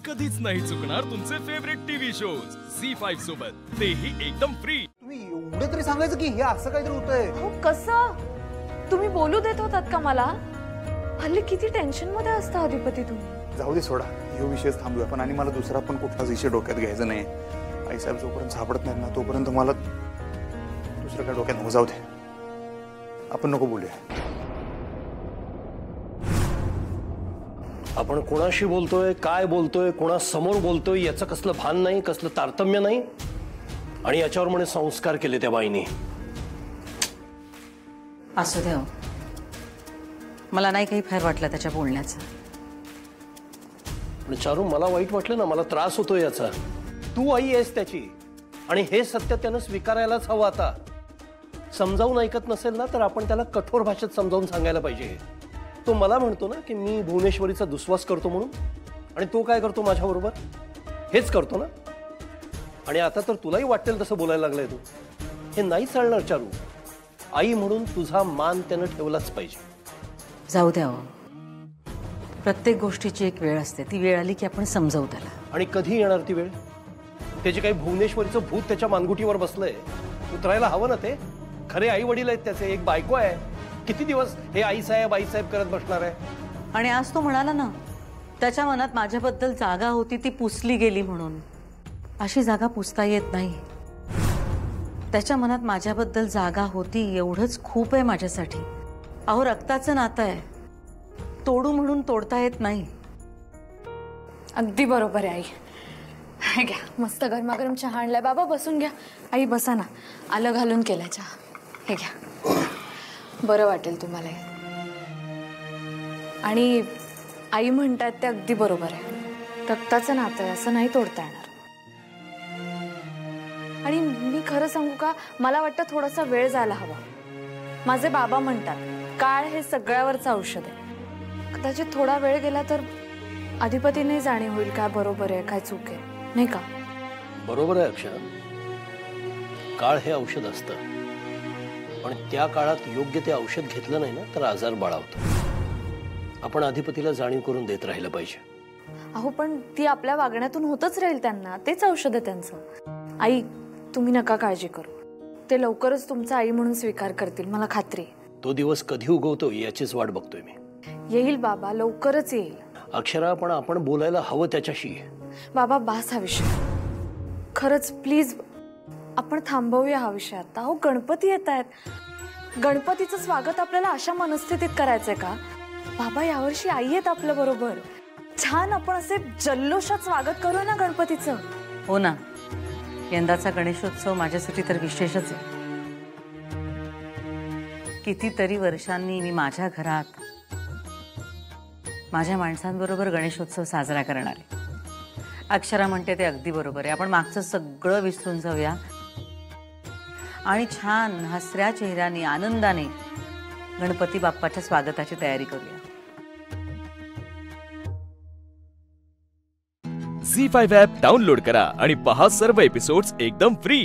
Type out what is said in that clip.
कधीच नाही चुकणार तुमचे फेवरेट टीव्ही शोज झी5 सोबत, तेही एकदम फ्री। तुम्ही एवढं तरी सांगायचं की हे असं काहीतरी होतंय। हो कसं? तुम्ही बोलू देत होतात का मला? हल्ली किती टेन्शन मध्ये असता अधिपती तुम्ही। जाऊ दे, सोडा हे विषय थांबूया आपण, आणि मला दुसरा पण कुठलाच विषय डोक्यात घ्यायचा नाही। आईसाहेब जोपर्यंत सापडत नाही ना तोपर्यंत मला दुसरं काय डोक्यात नको, जाऊ दे आपण नको बोलूया। आपण कोणाशी बोलतोय, काय बोलतोय, कोणासमोर बोलतोय याचं कसलं भान नाही, कसलं तारतम्य नाही, आणि याच्यावर म्हणे संस्कार केले त्या बाईने। असू दे, मला नाही काही फार वाटलं त्याच्या बोलण्याचं। पण चारू, मला वाईट वाटलं ना, मला त्रास होतोय याचा। तू आई आहेस त्याची, आणि हे सत्य त्यानं स्वीकारायलाच हवं। आता समजावून ऐकत नसेल ना तर आपण त्याला कठोर भाषेत समजावून सांगायला पाहिजे। तो मला म्हणतो ना की मी भुवनेश्वरीचा दुस्वास करतो म्हणून, आणि तो काय करतो माझ्याबरोबर? हेच करतो ना। आणि आता तर तुलाही वाटेल तसं बोलायला लागलाय तू। हे नाही चालणार चारू। आई म्हणून तुझा मान त्यानं ठेवलाच पाहिजे। जाऊ द्या, प्रत्येक गोष्टीची एक वेळ असते, ती वेळ आली की आपण समजावू त्याला। आणि कधी येणार ती वेळ? त्याची काही भुवनेश्वरीचं भूत त्याच्या मानगुटीवर बसलंय, उतरायला हवं ना ते। खरे आई वडील आहेत त्याचे, एक बायको आहे। किती दिवस हे आई साहेब करत बसणार आहे? आणि आज तो म्हणाला ना त्याच्या मनात माझ्याबद्दल जागा होती ती पुसली गेली म्हणून। अशी जागा पुसता येत नाही। त्याच्या मनात माझ्याबद्दल जागा होती एवढंच खूप आहे माझ्यासाठी। अहो, रक्ताचं नातं आहे, तोडू म्हणून तोडता येत नाही। अगदी बरोबर आहे आई। हे घ्या, मस्त गरमागरम चहा आणलाय। बाबा बसून घ्या। आई बसा ना, आलं घालून केलाय चहा। हे घ्या, बरं वाटेल तुम्हाला। आणि आई म्हणतात ते अगदी बरोबर आहे, रक्ताचं नातं आहे, असं नाही तोडता येणार। आणि मी खरं सांगू का, मला वाटतं थोडासा वेळ जायला हवा। माझे बाबा म्हणतात काळ हे सगळ्यावरचं औषध आहे। कदाचित थोडा वेळ गेला तर अधिपतीने जाणीव होईल काय बरोबर आहे काय चूक आहे, नाही का? बरोबर आहे अक्षरा, काळ हे औषध असतं, पण त्या काळात योग्य ते औषध घेतलं नाही ना तर आजार बळावतो। आपण अधिपतीला जाणीव करून देत राहिलं पाहिजे। अहो, पण ती आपल्या वागण्यातून होतच राहील त्यांना, तेच औषध आहे त्यांचं। आई, तुम्ही नका काळजी करू, ते लवकरच तुमचं आई म्हणून स्वीकार करतील, मला खात्री आहे। तो दिवस कधी उगवतो याचीच वाट बघतोय मी। येईल बाबा, लवकरच येईल। अक्षरा, पण आपण बोलायला हवं त्याच्याशी। बाबा बास हा विषय, खरंच प्लीज आपण थांबवूया हा विषय आता। अहो, गणपती येत आहेत, गणपतीचं स्वागत आपल्याला अशा मनस्थितीत करायचंय का? बाबा, यावर्षी आई आहेत आपल्या बरोबर, छान आपण असे जल्लोषात स्वागत करू ना गणपतीचं। हो ना, यंदाचा गणेशोत्सव माझ्यासाठी तर विशेषच आहे। कितीतरी वर्षांनी मी माझ्या घरात माझ्या माणसांबरोबर गणेशोत्सव साजरा करणार आहे। अक्षरा म्हणते ते अगदी बरोबर आहे, आपण मागचं सगळं विसरून जाऊया आणि छान हसऱ्या चेहऱ्याने आनंदाने गणपती बाप्पाच्या स्वागताची तयारी करूया। झी5 ॲप डाउनलोड करा आणि पहा सर्व एपिसोड्स एकदम फ्री।